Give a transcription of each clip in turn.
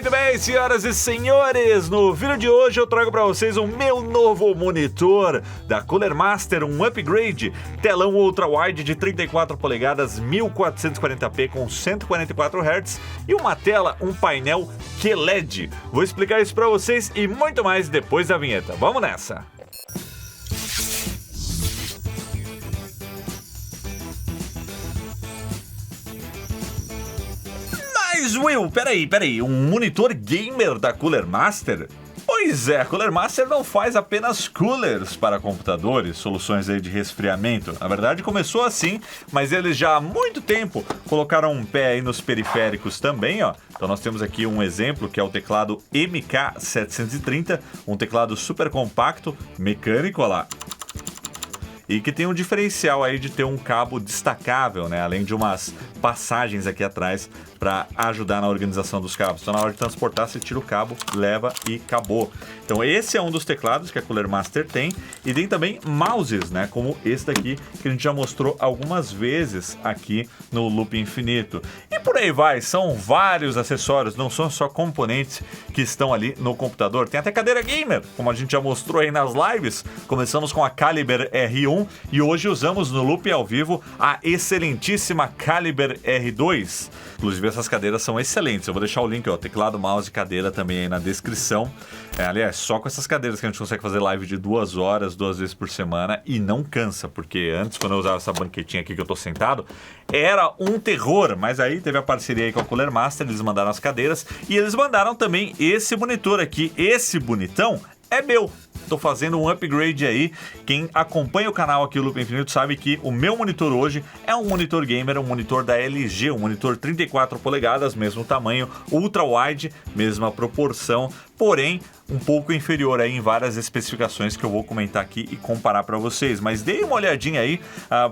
Muito bem, senhoras e senhores, no vídeo de hoje eu trago para vocês o meu novo monitor da Cooler Master, um upgrade, telão ultra wide de 34 polegadas, 1440p com 144 Hz e uma tela, um painel QLED. Vou explicar isso para vocês e muito mais depois da vinheta. Vamos nessa! Mas Will, peraí, um monitor gamer da Cooler Master? Pois é, a Cooler Master não faz apenas coolers para computadores, soluções aí de resfriamento. Na verdade começou assim, mas eles já há muito tempo colocaram um pé aí nos periféricos também, ó. Então nós temos aqui um exemplo que é o teclado MK730, um teclado super compacto, mecânico, ó lá. E que tem um diferencial aí de ter um cabo destacável, né? Além de umas passagens aqui atrás para ajudar na organização dos cabos. Então na hora de transportar, você tira o cabo, leva e acabou. Então esse é um dos teclados que a Cooler Master tem. E tem também mouses, né? Como esse daqui que a gente já mostrou algumas vezes aqui no Loop Infinito. E por aí vai, são vários acessórios, não são só componentes que estão ali no computador. Tem até cadeira gamer, como a gente já mostrou aí nas lives. Começamos com a Caliber R1 e hoje usamos no Loop ao vivo a excelentíssima Caliber R2. Inclusive essas cadeiras são excelentes. Eu vou deixar o link, ó, teclado, mouse e cadeira também aí na descrição. Aliás, só com essas cadeiras que a gente consegue fazer live de 2 horas, 2 vezes por semana e não cansa, porque antes, quando eu usava essa banquetinha aqui que eu tô sentado, era um terror, mas aí teve a parceria aí com a Cooler Master, eles mandaram as cadeiras e eles mandaram também esse monitor aqui, esse bonitão é meu. Tô fazendo um upgrade aí. Quem acompanha o canal aqui, o Loop Infinito, sabe que o meu monitor hoje é um monitor gamer, um monitor da LG, um monitor 34 polegadas, mesmo tamanho, ultra wide, mesma proporção, porém um pouco inferior aí em várias especificações que eu vou comentar aqui e comparar para vocês. Mas dei uma olhadinha aí,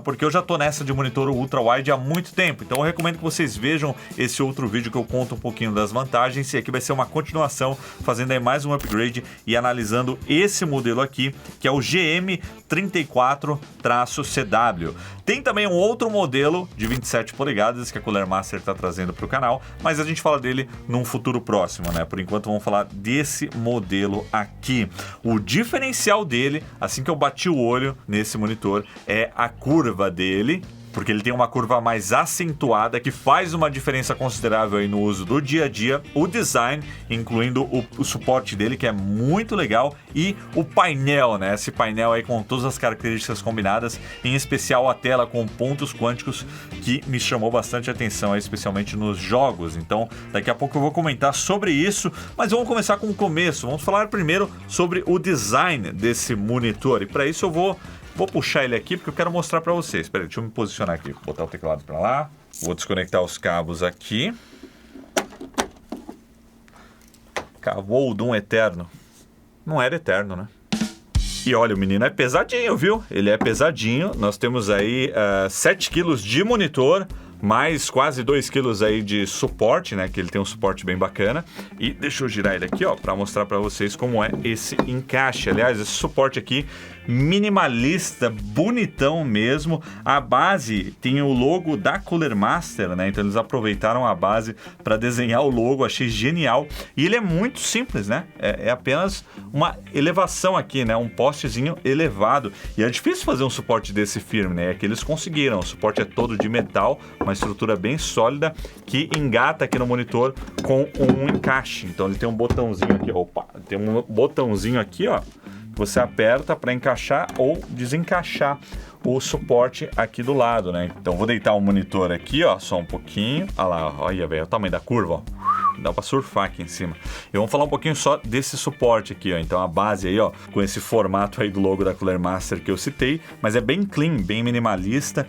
porque eu já tô nessa de monitor ultra wide há muito tempo. Então eu recomendo que vocês vejam esse outro vídeo que eu conto um pouquinho das vantagens. E aqui vai ser uma continuação, fazendo aí mais um upgrade e analisando esse modelo aqui, que é o GM34-CW. Tem também um outro modelo de 27 polegadas que a Cooler Master está trazendo para o canal, mas a gente fala dele num futuro próximo, né? Por enquanto vamos falar desse modelo aqui. O diferencial dele, assim que eu bati o olho nesse monitor, é a curva dele, porque ele tem uma curva mais acentuada que faz uma diferença considerável aí no uso do dia a dia, o design, incluindo o suporte dele, que é muito legal, e o painel, né? Esse painel aí com todas as características combinadas, em especial a tela com pontos quânticos, que me chamou bastante atenção, aí, especialmente nos jogos. Então, daqui a pouco eu vou comentar sobre isso, mas vamos começar com o começo. Vamos falar primeiro sobre o design desse monitor, e para isso eu vou puxar ele aqui porque eu quero mostrar para vocês. Espera aí, deixa eu me posicionar aqui. Vou botar o teclado para lá. Vou desconectar os cabos aqui. Cavou de um eterno. Não era eterno, né? E olha, o menino é pesadinho, viu? Ele é pesadinho. Nós temos aí 7 kg de monitor, mais quase 2 kg aí de suporte, né? Que ele tem um suporte bem bacana. E deixa eu girar ele aqui, ó, para mostrar para vocês como é esse encaixe. Aliás, esse suporte aqui, minimalista, bonitão mesmo. A base tem o logo da Cooler Master, né? Então eles aproveitaram a base para desenhar o logo, achei genial. E ele é muito simples, né? É apenas uma elevação aqui, né? Um postezinho elevado. E é difícil fazer um suporte desse firme, né? É que eles conseguiram. O suporte é todo de metal, uma estrutura bem sólida que engata aqui no monitor com um encaixe. Então ele tem um botãozinho aqui, tem um botãozinho aqui, ó, que você aperta para encaixar ou desencaixar o suporte aqui do lado, né? Então vou deitar o monitor aqui, ó, só um pouquinho. Olha lá, olha, velho, o tamanho da curva, ó. Dá pra surfar aqui em cima. E vamos falar um pouquinho só desse suporte aqui, ó. Então a base aí, ó, com esse formato aí do logo da Cooler Master que eu citei, mas é bem clean, bem minimalista,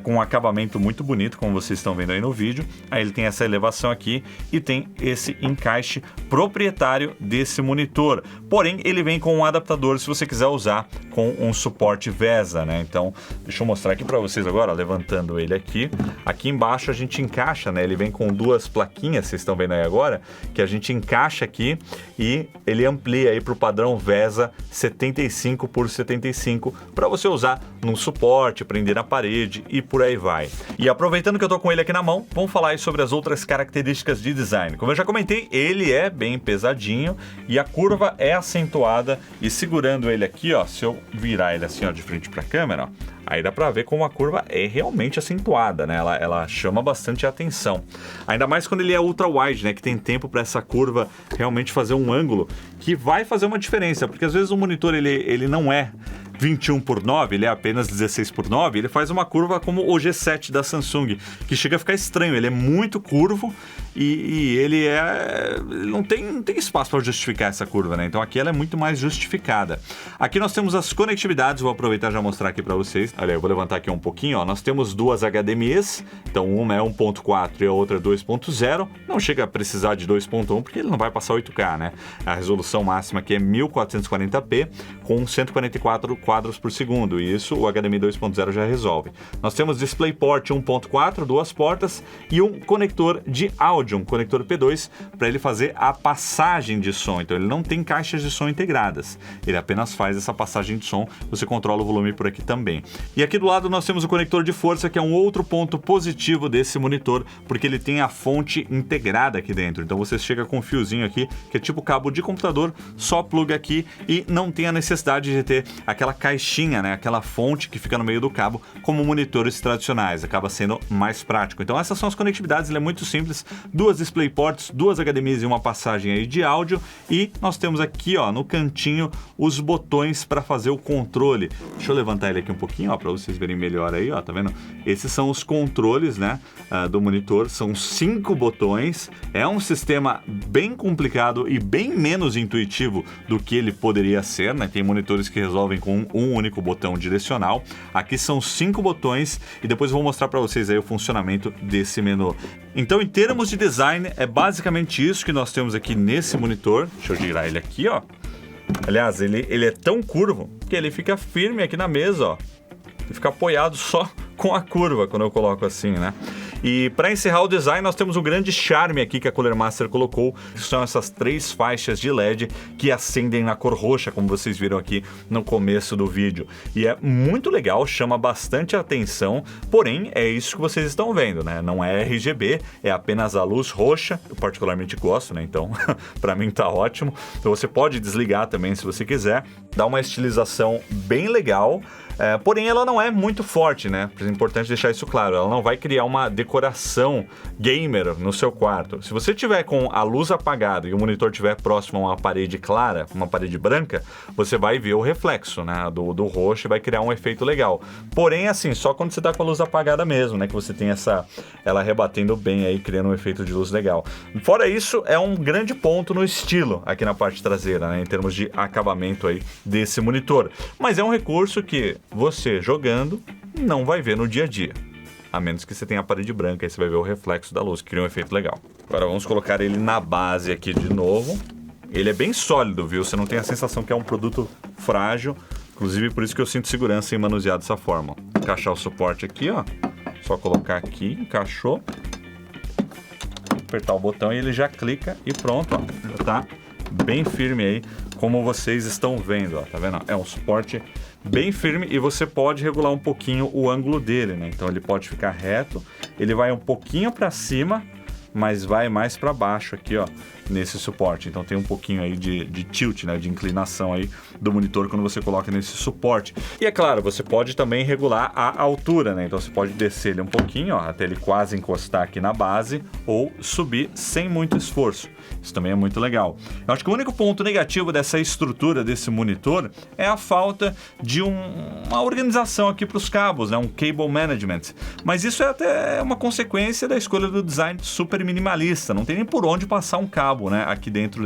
com um acabamento muito bonito, como vocês estão vendo aí no vídeo. Aí ele tem essa elevação aqui e tem esse encaixe proprietário desse monitor. Porém, ele vem com um adaptador se você quiser usar com um suporte VESA, né? Então, deixa eu mostrar aqui para vocês agora, ó, levantando ele aqui. Aqui embaixo a gente encaixa, né? Ele vem com 2 plaquinhas, vocês estão vendo aí agora. agora, que a gente encaixa aqui e ele amplia aí para o padrão VESA 75 por 75 para você usar num suporte, prender na parede e por aí vai. E aproveitando que eu tô com ele aqui na mão, vamos falar aí sobre as outras características de design. Como eu já comentei, ele é bem pesadinho e a curva é acentuada, e segurando ele aqui, ó, se eu virar ele assim, ó, de frente para a câmera, ó, aí dá pra ver como a curva é realmente acentuada, né? Ela chama bastante a atenção. Ainda mais quando ele é ultra wide, né? Que tem tempo para essa curva realmente fazer um ângulo que vai fazer uma diferença, porque às vezes o monitor ele não é 21 por 9, ele é apenas 16 por 9, ele faz uma curva como o G7 da Samsung, que chega a ficar estranho, ele é muito curvo e ele não tem espaço para justificar essa curva, né? Então aqui ela é muito mais justificada. Aqui nós temos as conectividades, vou aproveitar e já mostrar aqui para vocês. Olha, eu vou levantar aqui um pouquinho, ó. Nós temos duas HDMIs, então uma é 1.4 e a outra é 2.0, não chega a precisar de 2.1 porque ele não vai passar 8K, né? A resolução máxima aqui é 1440p com 144 quadros por segundo, e isso o HDMI 2.0 já resolve. Nós temos DisplayPort 1.4, duas portas e um conector de áudio, um conector P2, para ele fazer a passagem de som. Então ele não tem caixas de som integradas, ele apenas faz essa passagem de som, você controla o volume por aqui também. E aqui do lado nós temos o conector de força, que é um outro ponto positivo desse monitor, porque ele tem a fonte integrada aqui dentro. Então você chega com um fiozinho aqui, que é tipo cabo de computador, só pluga aqui e não tem a necessidade de ter aquela caixinha, né, aquela fonte que fica no meio do cabo, como monitores tradicionais, acaba sendo mais prático. Então essas são as conectividades, ele é muito simples, duas DisplayPorts, duas HDMIs e uma passagem aí de áudio, e nós temos aqui, ó, no cantinho os botões para fazer o controle. Deixa eu levantar ele aqui um pouquinho, ó, para vocês verem melhor aí, ó, tá vendo? Esses são os controles, né, do monitor, são 5 botões, é um sistema bem complicado e bem menos intuitivo do que ele poderia ser, né? Tem monitores que resolvem com um único botão direcional. Aqui são 5 botões e depois eu vou mostrar para vocês aí o funcionamento desse menu. Então, em termos de design, é basicamente isso que nós temos aqui nesse monitor. Deixa eu girar ele aqui, ó. Aliás, ele é tão curvo que ele fica firme aqui na mesa, ó. Ele fica apoiado só com a curva quando eu coloco assim, né? E para encerrar o design, nós temos um grande charme aqui que a Cooler Master colocou, que são essas 3 faixas de LED que acendem na cor roxa, como vocês viram aqui no começo do vídeo. E é muito legal, chama bastante atenção, porém é isso que vocês estão vendo, né? Não é RGB, é apenas a luz roxa. Eu particularmente gosto, né? Então, para mim tá ótimo. Então você pode desligar também se você quiser. Dá uma estilização bem legal. Porém ela não é muito forte, né? É importante deixar isso claro, ela não vai criar uma decoração gamer no seu quarto. Se você tiver com a luz apagada e o monitor estiver próximo a uma parede clara, uma parede branca, você vai ver o reflexo, né, do roxo e vai criar um efeito legal. Porém, assim, só quando você tá com a luz apagada mesmo, né, que você tem ela rebatendo bem aí, criando um efeito de luz legal. Fora isso, é um grande ponto no estilo aqui na parte traseira, né, em termos de acabamento aí desse monitor. Mas é um recurso que você jogando não vai ver no dia a dia, a menos que você tenha a parede branca, aí você vai ver o reflexo da luz, que cria um efeito legal. Agora vamos colocar ele na base aqui de novo. Ele é bem sólido, viu? Você não tem a sensação que é um produto frágil, inclusive por isso que eu sinto segurança em manusear dessa forma. Encaixar o suporte aqui, ó, só colocar aqui, encaixou, apertar o botão e ele já clica e pronto, ó, já tá bem firme aí, como vocês estão vendo, ó, tá vendo? É um suporte bem firme e você pode regular um pouquinho o ângulo dele, né? Então ele pode ficar reto, ele vai um pouquinho para cima, mas vai mais para baixo aqui, ó, nesse suporte. Então tem um pouquinho aí de tilt, né, de inclinação aí do monitor quando você coloca nesse suporte. E é claro, você pode também regular a altura, né? Então você pode descer ele um pouquinho, ó, até ele quase encostar aqui na base, ou subir sem muito esforço. Isso também é muito legal. Eu acho que o único ponto negativo dessa estrutura desse monitor é a falta de uma organização aqui para os cabos, né? Um cable management. Mas isso é até uma consequência da escolha do design super minimalista. Não tem nem por onde passar um cabo, né? Aqui dentro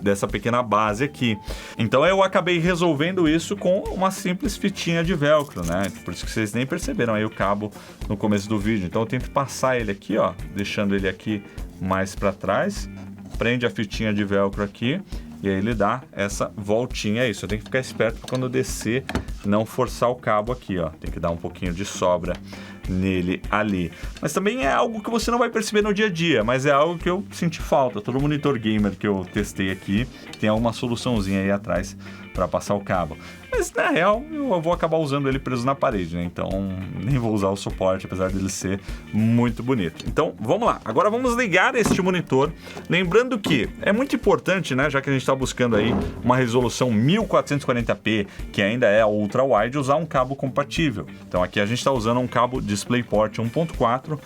dessa pequena base aqui. Então eu acabei resolvendo isso com uma simples fitinha de velcro, né? Por isso que vocês nem perceberam aí o cabo no começo do vídeo. Então eu tento passar ele aqui, ó, deixando ele aqui mais para trás. Prende a fitinha de velcro aqui e aí ele dá essa voltinha. É isso, eu tenho que ficar esperto para quando eu descer não forçar o cabo aqui, ó. Tem que dar um pouquinho de sobra nele ali. Mas também é algo que você não vai perceber no dia a dia, mas é algo que eu senti falta. Todo monitor gamer que eu testei aqui tem alguma soluçãozinha aí atrás para passar o cabo. Mas na real eu vou acabar usando ele preso na parede, né? Então nem vou usar o suporte, apesar dele ser muito bonito. Então vamos lá, agora vamos ligar este monitor. Lembrando que é muito importante, né? Já que a gente está buscando aí uma resolução 1440p, que ainda é ultra wide, usar um cabo compatível. Então aqui a gente está usando um cabo DisplayPort 1.4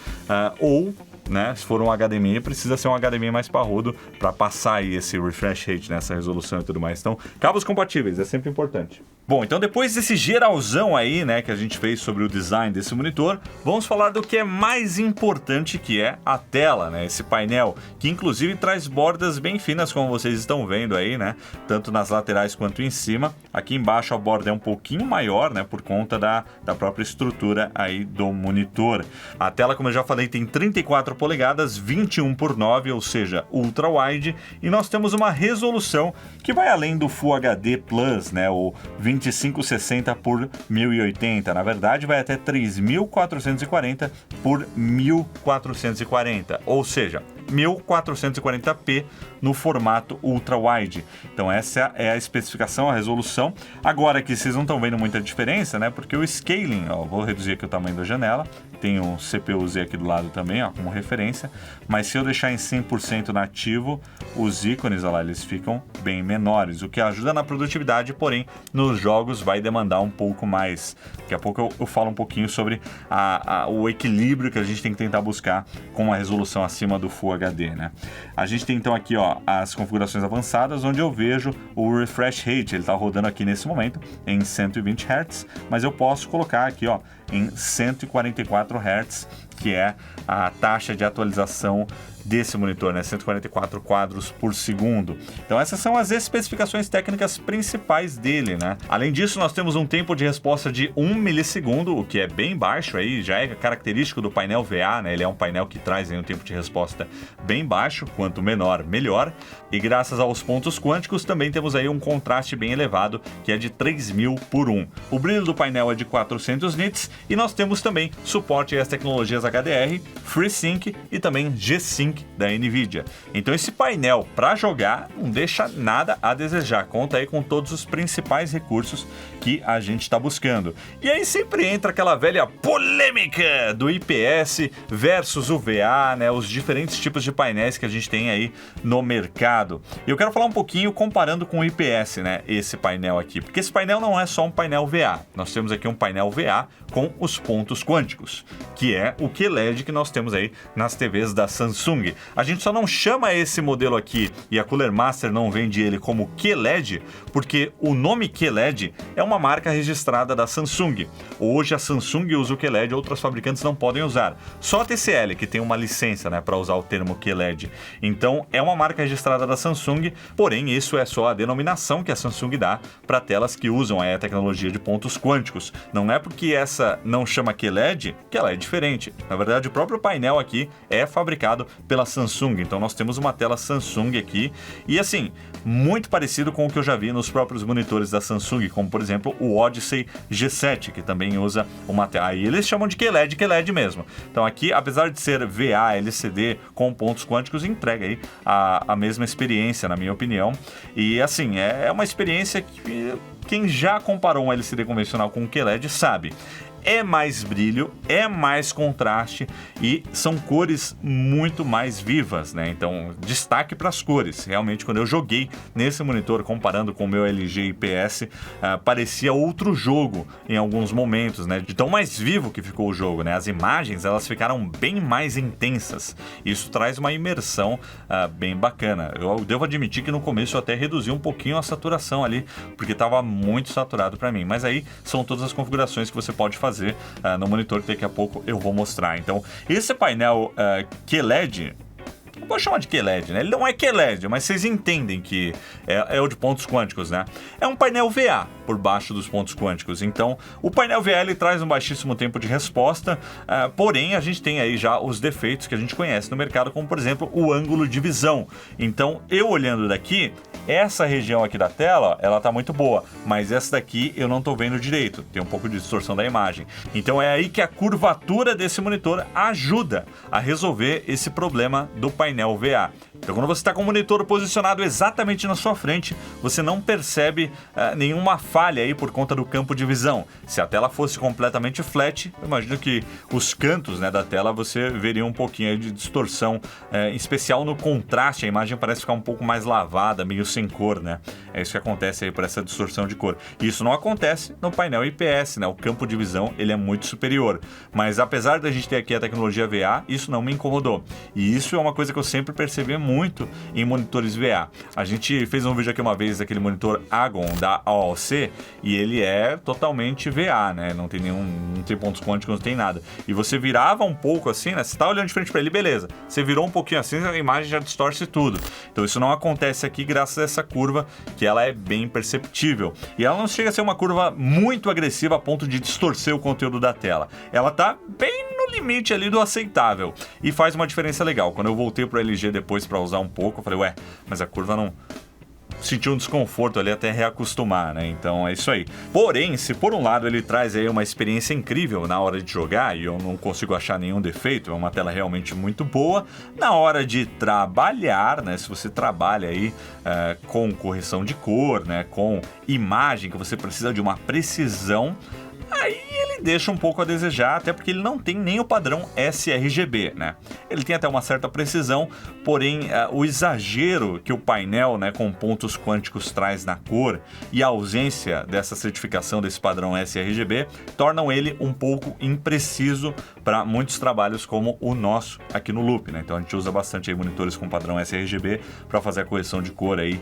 ou, né, se for um HDMI, precisa ser um HDMI mais parrudo para passar aí esse refresh rate nessa resolução e tudo mais. Então, cabos compatíveis é sempre importante. Bom, então depois desse geralzão aí, né, que a gente fez sobre o design desse monitor, vamos falar do que é mais importante, que é a tela, né, esse painel, que inclusive traz bordas bem finas, como vocês estão vendo aí, né, tanto nas laterais quanto em cima. Aqui embaixo a borda é um pouquinho maior, né, por conta da própria estrutura aí do monitor. A tela, como eu já falei, tem 34 polegadas, 21:9, ou seja, ultra wide, e nós temos uma resolução que vai além do Full HD Plus, né, o 2560 por 1080, na verdade vai até 3440 por 1440, ou seja, 1440p no formato ultra wide. Então essa é a especificação, a resolução. Agora aqui vocês não estão vendo muita diferença, né? Porque o scaling, ó, vou reduzir aqui o tamanho da janela. Tem um CPU-Z aqui do lado também, ó, como referência. Mas se eu deixar em 100% nativo, os ícones, ó lá, eles ficam bem menores, o que ajuda na produtividade, porém nos jogos vai demandar um pouco mais. Daqui a pouco eu falo um pouquinho sobre o equilíbrio que a gente tem que tentar buscar com a resolução acima do Full HD, né? A gente tem então aqui, ó, as configurações avançadas, onde eu vejo o refresh rate. Ele está rodando aqui nesse momento em 120 Hz, mas eu posso colocar aqui, ó, em 144 Hz, que é a taxa de atualização desse monitor, né? 144 quadros por segundo. Então essas são as especificações técnicas principais dele, né? Além disso, nós temos um tempo de resposta de 1 milissegundo, o que é bem baixo aí, já é característico do painel VA, né? Ele é um painel que traz aí um tempo de resposta bem baixo, quanto menor, melhor. E graças aos pontos quânticos, também temos aí um contraste bem elevado, que é de 3000:1. O brilho do painel é de 400 nits e nós temos também suporte às tecnologias HDR, FreeSync e também G-Sync da NVIDIA. Então esse painel para jogar não deixa nada a desejar, conta aí com todos os principais recursos que a gente está buscando. E aí sempre entra aquela velha polêmica do IPS versus o VA, né, os diferentes tipos de painéis que a gente tem aí no mercado. E eu quero falar um pouquinho comparando com o IPS, né, esse painel aqui, porque esse painel não é só um painel VA, nós temos aqui um painel VA com os pontos quânticos, que é o QLED que nós temos aí nas TVs da Samsung. A gente só não chama esse modelo aqui e a Cooler Master não vende ele como QLED, porque o nome QLED é uma marca registrada da Samsung. Hoje a Samsung usa o QLED, outros fabricantes não podem usar. Só a TCL que tem uma licença, né, para usar o termo QLED. Então é uma marca registrada da Samsung, porém isso é só a denominação que a Samsung dá para telas que usam a tecnologia de pontos quânticos. Não é porque essa não chama QLED que ela é diferente. Na verdade, o próprio painel aqui é fabricado pela Samsung, então nós temos uma tela Samsung aqui e assim, muito parecido com o que eu já vi nos próprios monitores da Samsung, como por exemplo o Odyssey G7, que também usa uma tela, aí eles chamam de QLED mesmo. Então aqui, apesar de ser VA, LCD com pontos quânticos, entrega aí a mesma experiência, na minha opinião, e assim, é uma experiência que quem já comparou um LCD convencional com um QLED sabe. É mais brilho, é mais contraste e são cores muito mais vivas, né? Então, destaque para as cores. Realmente, quando eu joguei nesse monitor, comparando com o meu LG IPS, parecia outro jogo em alguns momentos, né? De tão mais vivo que ficou o jogo, né? As imagens, elas ficaram bem mais intensas. Isso traz uma imersão bem bacana. Eu devo admitir que no começo eu até reduzi um pouquinho a saturação ali, porque estava muito saturado para mim. Mas aí são todas as configurações que você pode fazer no monitor que daqui a pouco eu vou mostrar. Então, esse painel QLED eu vou chamar de QLED, né? Ele não é QLED, mas vocês entendem que é o de pontos quânticos, né? É um painel VA por baixo dos pontos quânticos. Então, o painel VA ele traz um baixíssimo tempo de resposta, porém a gente tem aí já os defeitos que a gente conhece no mercado, como por exemplo o ângulo de visão. Então, eu olhando daqui, essa região aqui da tela, ela tá muito boa, mas essa daqui eu não tô vendo direito, tem um pouco de distorção da imagem. Então é aí que a curvatura desse monitor ajuda a resolver esse problema do painel VA. Então quando você está com o monitor posicionado exatamente na sua frente, você não percebe nenhuma falha aí por conta do campo de visão. Se a tela fosse completamente flat, eu imagino que os cantos, né, da tela você veria um pouquinho aí de distorção, em especial no contraste, a imagem parece ficar um pouco mais lavada, meio sem cor, né? É isso que acontece aí por essa distorção de cor. E isso não acontece no painel IPS, né? O campo de visão ele é muito superior. Mas apesar da gente ter aqui a tecnologia VA, isso não me incomodou. E isso é uma coisa que eu sempre percebi muito em monitores VA. A gente fez um vídeo aqui uma vez daquele monitor Agon da AOC e ele é totalmente VA, né? Não tem pontos quânticos, não tem nada. E você virava um pouco assim, né? Você tá olhando de frente para ele, beleza. Você virou um pouquinho assim, a imagem já distorce tudo. Então isso não acontece aqui graças a essa curva, que ela é bem perceptível. E ela não chega a ser uma curva muito agressiva a ponto de distorcer o conteúdo da tela. Ela tá bem no limite ali do aceitável e faz uma diferença legal. Quando eu voltei pro LG depois para usar um pouco, eu falei, mas a curva não... Senti um desconforto ali até reacostumar, né? Então é isso aí. Porém, se por um lado ele traz aí uma experiência incrível na hora de jogar e eu não consigo achar nenhum defeito, é uma tela realmente muito boa, na hora de trabalhar, né? Se você trabalha aí com correção de cor, né? Com imagem, que você precisa de uma precisão, aí ele deixa um pouco a desejar, até porque ele não tem nem o padrão sRGB, né? Ele tem até uma certa precisão, porém o exagero que o painel, né, com pontos quânticos traz na cor e a ausência dessa certificação desse padrão sRGB tornam ele um pouco impreciso para muitos trabalhos como o nosso aqui no Loop, né? Então a gente usa bastante aí monitores com padrão sRGB para fazer a correção de cor aí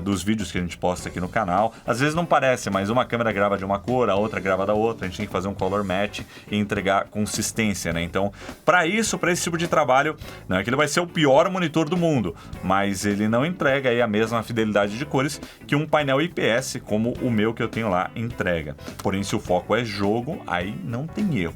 dos vídeos que a gente posta aqui no canal. Às vezes não parece, mas uma câmera grava de uma cor, a outra grava da outra, a gente tem que fazer um color match e entregar consistência, né? Então, para esse tipo de trabalho, não é que ele vai ser o pior monitor do mundo, mas ele não entrega aí a mesma fidelidade de cores que um painel IPS como o meu que eu tenho lá entrega. Porém, se o foco é jogo, aí não tem erro.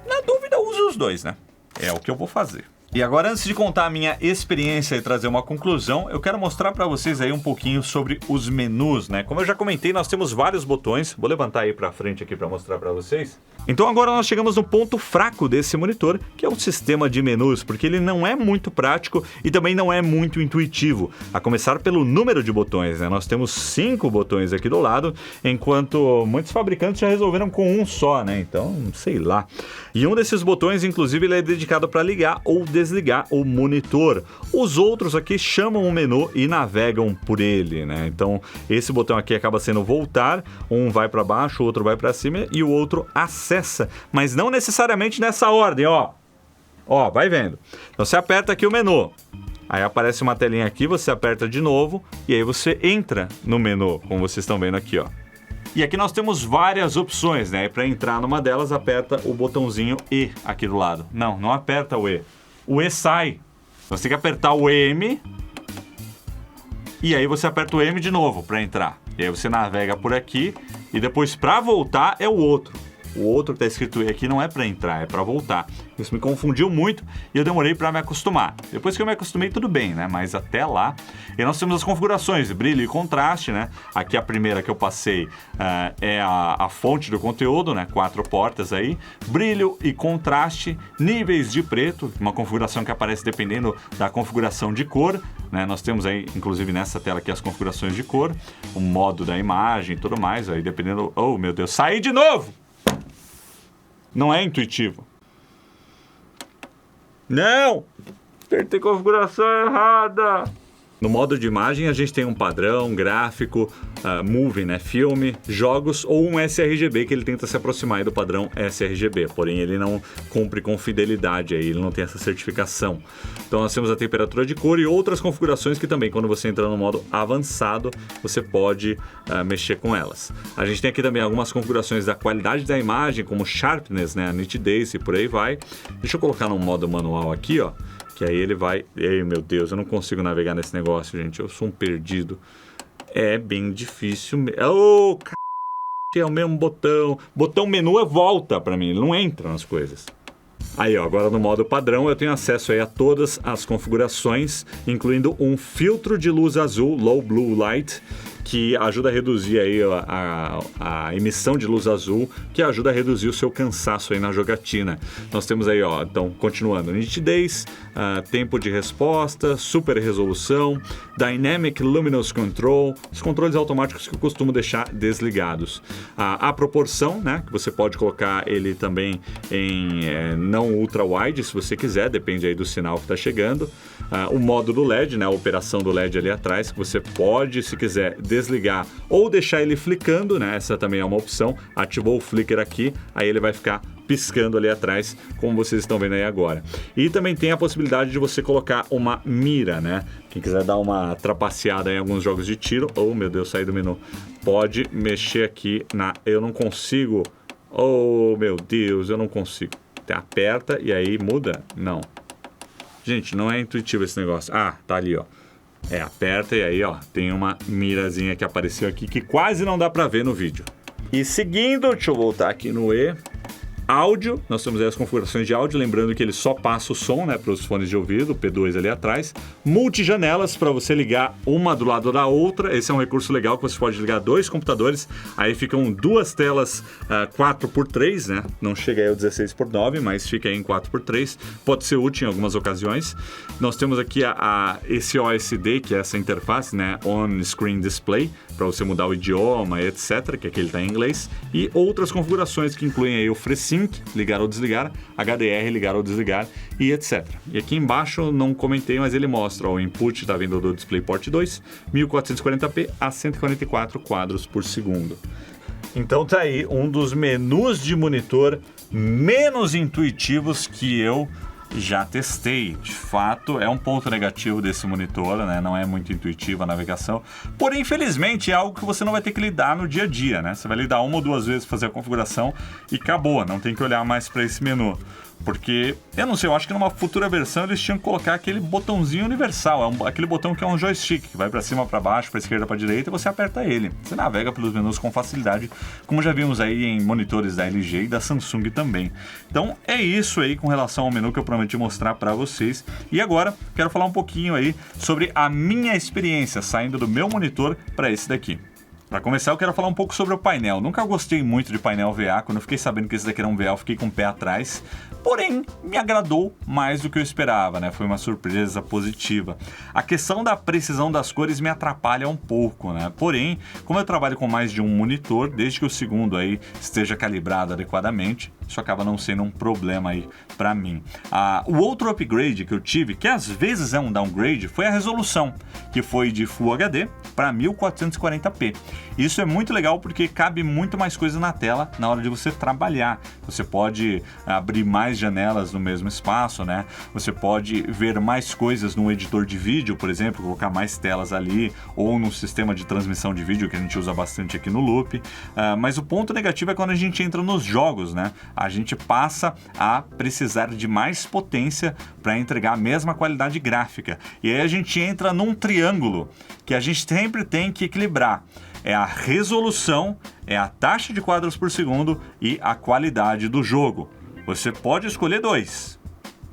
Na dúvida, use os dois, né? É o que eu vou fazer. E agora, antes de contar a minha experiência e trazer uma conclusão, eu quero mostrar para vocês aí um pouquinho sobre os menus, né? Como eu já comentei, nós temos vários botões. Vou levantar aí para frente aqui para mostrar para vocês. Então agora nós chegamos no ponto fraco desse monitor, que é o sistema de menus, porque ele não é muito prático e também não é muito intuitivo. A começar pelo número de botões, né? Nós temos 5 botões aqui do lado, enquanto muitos fabricantes já resolveram com um só, né? Então, sei lá. E um desses botões, inclusive, ele é dedicado para ligar ou desligar o monitor. Os outros aqui chamam o menu e navegam por ele, né? Então, esse botão aqui acaba sendo voltar, um vai para baixo, o outro vai para cima e o outro acessa, mas não necessariamente nessa ordem, ó. Ó, vai vendo. Então, você aperta aqui o menu. Aí aparece uma telinha aqui, você aperta de novo e aí você entra no menu, como vocês estão vendo aqui, ó. E aqui nós temos várias opções, né? E para entrar numa delas, aperta o botãozinho E aqui do lado. Não aperta o E. O E sai. Você tem que apertar o M e aí você aperta o M de novo para entrar. E aí você navega por aqui e depois para voltar é o outro. O outro que está escrito E aqui não é para entrar, é para voltar. Isso me confundiu muito e eu demorei para me acostumar. Depois que eu me acostumei, tudo bem, né? Mas até lá... E nós temos as configurações, brilho e contraste, né? Aqui a primeira que eu passei é a fonte do conteúdo, né? 4 portas aí. Brilho e contraste, níveis de preto, uma configuração que aparece dependendo da configuração de cor, né? Nós temos aí, inclusive nessa tela aqui, as configurações de cor, o modo da imagem e tudo mais, aí dependendo... Oh, meu Deus, saí de novo! Não é intuitivo. Não! Apertei configuração errada! No modo de imagem a gente tem um padrão, gráfico, movie, né, filme, jogos ou um sRGB que ele tenta se aproximar do padrão sRGB, porém ele não cumpre com fidelidade, aí, ele não tem essa certificação. Então nós temos a temperatura de cor e outras configurações que também quando você entra no modo avançado você pode mexer com elas. A gente tem aqui também algumas configurações da qualidade da imagem, como sharpness, né, a nitidez e por aí vai. Deixa eu colocar no modo manual aqui, ó, Que aí ele vai... Ei, meu Deus, eu não consigo navegar nesse negócio, gente. Eu sou um perdido. É bem difícil. Ô, é o mesmo botão. Botão menu é volta pra mim, ele não entra nas coisas. Aí, ó, agora no modo padrão eu tenho acesso aí a todas as configurações, incluindo um filtro de luz azul, Low Blue Light, que ajuda a reduzir aí a emissão de luz azul, que ajuda a reduzir o seu cansaço aí na jogatina. Nós temos aí, ó, então, continuando, nitidez, tempo de resposta, super resolução, Dynamic Luminous Control, os controles automáticos que eu costumo deixar desligados. A proporção, né, que você pode colocar ele também em não ultra wide, se você quiser, depende aí do sinal que está chegando. O modo do LED, né, a operação do LED ali atrás, que você pode, se quiser, desligar ou deixar ele flicando, né, essa também é uma opção. Ativou o flicker aqui, aí ele vai ficar piscando ali atrás, como vocês estão vendo aí agora. E também tem a possibilidade de você colocar uma mira, né? Quem quiser dar uma trapaceada em alguns jogos de tiro, oh meu Deus, saí do menu, pode mexer aqui na... Eu não consigo, oh meu Deus, eu não consigo. Aperta e aí muda? Não. Gente, não é intuitivo esse negócio. Ah, tá ali, ó. Aperta e aí, ó, tem uma mirazinha que apareceu aqui que quase não dá pra ver no vídeo. E seguindo, deixa eu voltar aqui no áudio, nós temos aí as configurações de áudio, lembrando que ele só passa o som, né, para os fones de ouvido, o P2 ali atrás. Multijanelas para você ligar uma do lado da outra, esse é um recurso legal que você pode ligar dois computadores, aí ficam duas telas 4x3, né, não chega aí ao 16x9, mas fica aí em 4x3, pode ser útil em algumas ocasiões. Nós temos aqui esse OSD, que é essa interface, né, On Screen Display, para você mudar o idioma, etc., que aqui ele está em inglês, e outras configurações que incluem aí o FreeSync, ligar ou desligar, HDR, ligar ou desligar, e etc. E aqui embaixo, não comentei, mas ele mostra, ó, o input está vindo do DisplayPort 2, 1440p a 144 quadros por segundo. Então tá aí um dos menus de monitor menos intuitivos que eu já testei. De fato, é um ponto negativo desse monitor, né? Não é muito intuitiva a navegação. Porém, infelizmente, é algo que você não vai ter que lidar no dia a dia, né? Você vai lidar uma ou duas vezes fazer a configuração e acabou. Não tem que olhar mais para esse menu. Porque, eu não sei, eu acho que numa futura versão eles tinham que colocar aquele botãozinho universal, aquele botão que é um joystick, que vai para cima, para baixo, para esquerda, para direita, e você aperta ele. Você navega pelos menus com facilidade, como já vimos aí em monitores da LG e da Samsung também. Então, é isso aí com relação ao menu que eu prometi mostrar para vocês. E agora, quero falar um pouquinho aí sobre a minha experiência saindo do meu monitor para esse daqui. Para começar, eu quero falar um pouco sobre o painel. Nunca gostei muito de painel VA. Quando eu fiquei sabendo que esse daqui era um VA, eu fiquei com o pé atrás. Porém, me agradou mais do que eu esperava, né? Foi uma surpresa positiva. A questão da precisão das cores me atrapalha um pouco, né? Porém, como eu trabalho com mais de um monitor, desde que o segundo aí esteja calibrado adequadamente, isso acaba não sendo um problema aí para mim. O outro upgrade que eu tive, que às vezes é um downgrade, foi a resolução, que foi de Full HD para 1440p. Isso é muito legal porque cabe muito mais coisa na tela na hora de você trabalhar. Você pode abrir mais janelas no mesmo espaço, né? Você pode ver mais coisas no editor de vídeo, por exemplo, colocar mais telas ali, ou no sistema de transmissão de vídeo que a gente usa bastante aqui no Loop. Mas o ponto negativo é quando a gente entra nos jogos, né? A gente passa a precisar de mais potência para entregar a mesma qualidade gráfica. E aí a gente entra num triângulo que a gente sempre tem que equilibrar. É a resolução, é a taxa de quadros por segundo e a qualidade do jogo. Você pode escolher dois.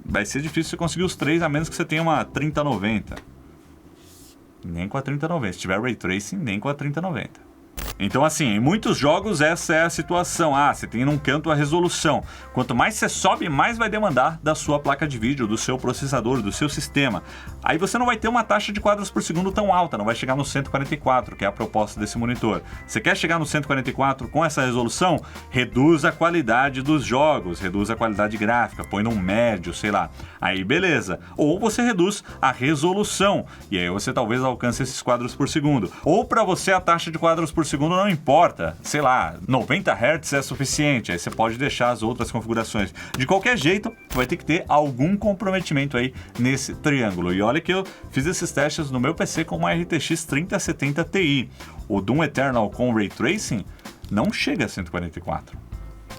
Vai ser difícil você conseguir os três, a menos que você tenha uma 3090. Nem com a 3090. Se tiver Ray Tracing, nem com a 3090. Então, assim, em muitos jogos essa é a situação. Você tem num canto a resolução. Quanto mais você sobe, mais vai demandar da sua placa de vídeo, do seu processador, do seu sistema. Aí você não vai ter uma taxa de quadros por segundo tão alta, não vai chegar no 144, que é a proposta desse monitor. Você quer chegar no 144 com essa resolução? Reduz a qualidade dos jogos, reduz a qualidade gráfica, põe num médio, sei lá. Aí beleza. Ou você reduz a resolução, e aí você talvez alcance esses quadros por segundo. Ou para você a taxa de quadros por segundo não importa, sei lá, 90 Hz é suficiente, aí você pode deixar as outras configurações. De qualquer jeito, vai ter que ter algum comprometimento aí nesse triângulo. E olha que eu fiz esses testes no meu PC com uma RTX 3070 Ti. O Doom Eternal com Ray Tracing não chega a 144.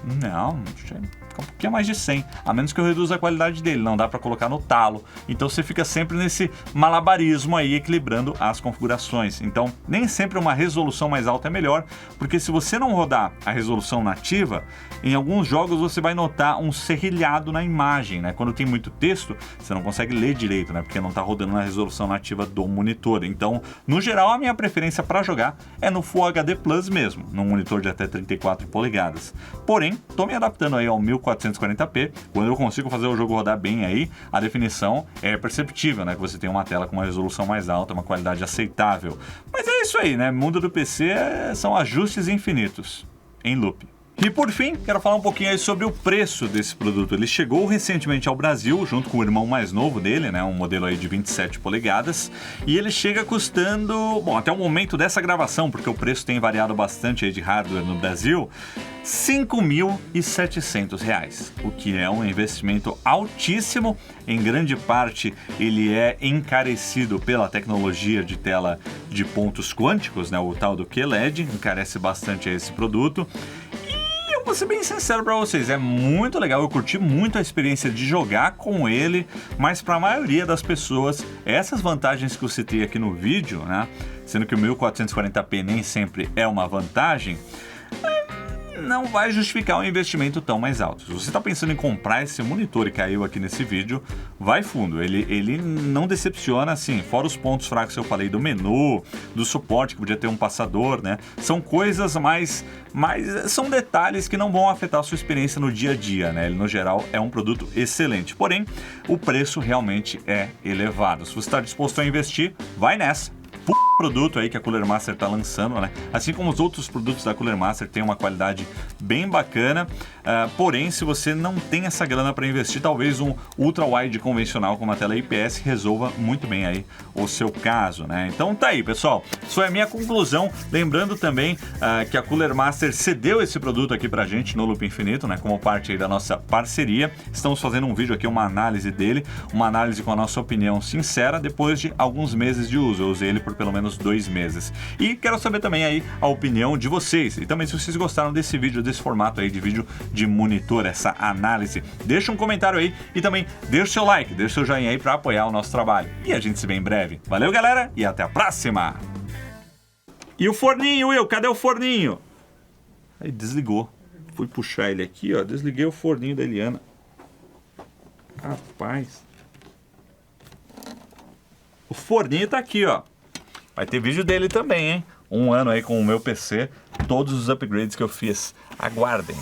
Não chega. ficar um pouquinho mais de 100, a menos que eu reduza a qualidade dele, não dá para colocar no talo. Então você fica sempre nesse malabarismo aí, equilibrando as configurações. Então nem sempre uma resolução mais alta é melhor, porque se você não rodar a resolução nativa, em alguns jogos você vai notar um serrilhado na imagem, né? Quando tem muito texto, você não consegue ler direito, né? Porque não está rodando na resolução nativa do monitor. Então, no geral, a minha preferência para jogar é no Full HD Plus mesmo, num monitor de até 34 polegadas. Porém, estou me adaptando aí ao 1440p. Quando eu consigo fazer o jogo rodar bem aí, a definição é perceptível, né? Que você tem uma tela com uma resolução mais alta, uma qualidade aceitável. Mas é isso aí, né? Mundo do PC são ajustes infinitos, em loop. E por fim, quero falar um pouquinho aí sobre o preço desse produto. Ele chegou recentemente ao Brasil, junto com o irmão mais novo dele, né, um modelo aí de 27 polegadas, e ele chega custando, bom, até o momento dessa gravação, porque o preço tem variado bastante aí de hardware no Brasil, R$ 5.700, o que é um investimento altíssimo. Em grande parte, ele é encarecido pela tecnologia de tela de pontos quânticos, né, o tal do QLED, encarece bastante esse produto. Vou ser bem sincero pra vocês, é muito legal, eu curti muito a experiência de jogar com ele, mas pra maioria das pessoas, essas vantagens que eu citei aqui no vídeo, né, sendo que o 1440p nem sempre é uma vantagem, não vai justificar um investimento tão mais alto. Se você está pensando em comprar esse monitor e caiu aqui nesse vídeo, vai fundo. Ele não decepciona, assim, fora os pontos fracos que eu falei do menu, do suporte, que podia ter um passador, né? São coisas são detalhes que não vão afetar a sua experiência no dia a dia, né? Ele, no geral, é um produto excelente. Porém, o preço realmente é elevado. Se você está disposto a investir, vai nessa. Produto aí que a Cooler Master está lançando, né? Assim como os outros produtos da Cooler Master tem uma qualidade bem bacana, porém, se você não tem essa grana para investir, talvez um ultra wide convencional com uma tela IPS resolva muito bem aí o seu caso, né? Então tá aí, pessoal, isso é a minha conclusão. Lembrando também que a Cooler Master cedeu esse produto aqui pra gente no Loop Infinito, né? Como parte aí da nossa parceria. Estamos fazendo um vídeo aqui, uma análise dele, uma análise com a nossa opinião sincera depois de alguns meses de uso. Eu usei ele por pelo menos 2 meses. E quero saber também aí a opinião de vocês. E também se vocês gostaram desse vídeo, desse formato aí de vídeo de monitor, essa análise, deixa um comentário aí e também deixa o seu like, deixa o seu joinha aí para apoiar o nosso trabalho. E a gente se vê em breve. Valeu, galera, e até a próxima! E o forninho, Will? Cadê o forninho? Aí desligou. Fui puxar ele aqui, ó. Desliguei o forninho da Eliana. Rapaz. O forninho tá aqui, ó. Vai ter vídeo dele também, hein? 1 ano aí com o meu PC, todos os upgrades que eu fiz. Aguardem.